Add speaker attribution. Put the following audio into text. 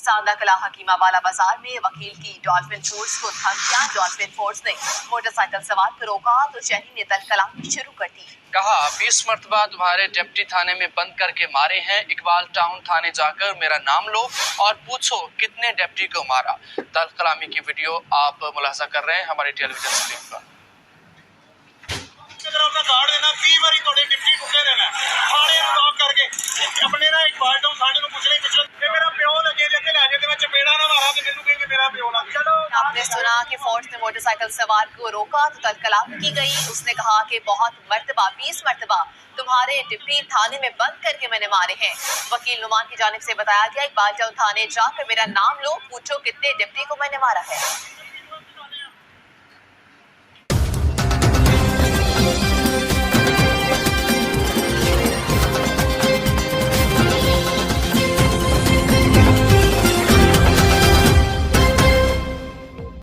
Speaker 1: सांदा कला हकीमा वाला बाजार में वकील की डॉल्फिन फोर्स को धमकियां। डॉल्फिन फोर्स ने मोटरसाइकिल सवार को रोका तो शहरी ने तल कलामी शुरू कर दी।
Speaker 2: कहा 20 मरतबा तुम्हारे डिप्टी थाने में बंद करके मारे हैं। इकबाल टाउन थाने जाकर मेरा नाम लो और पूछो कितने डिप्टी को मारा। तल कलामी की वीडियो आप मुलाजा कर रहे हैं हमारी टेलीविजन स्क्रीन पर।
Speaker 3: अपना कार्ड देना 20 बारी थोड़े डिप्टी टुटे देना थाने ਨੂੰ ਲੌਕ ਕਰਕੇ ਆਪਣੇ ਨਾਲ ਇਕਬਾਲ ਟਾਊਨ थाने ਨੂੰ ਪੁੱਛ ਲੈ ਪਿਛਲੇ ਮੇਰਾ ਪਿਓ ਲੱਗੇ ਜੇ ਤੇ ਲੈ ਜੇ ਤੇ ਮੈਂ ਚਪੇੜਾ ਨਾ ਮਾਰਾਂ ਤੇ ਮੈਨੂੰ ਕਹੇ ਮੇਰਾ ਪਿਓ ਲੱਗ ਚਲੋ।
Speaker 1: आपने सुना कि फोर्स ने मोटरसाइकिल सवार को रोका तो तल कलामी की गई। उसने कहा कि बहुत मरतबा 20 मरतबा तुम्हारे डिप्टी थाने में बंद करके मैंने मारे हैं। वकील नुमान की जानिब से बताया गया इकबाल टाउन थाने जाकर मेरा नाम लो, पूछो कितने डिप्टी को मैंने मारा है।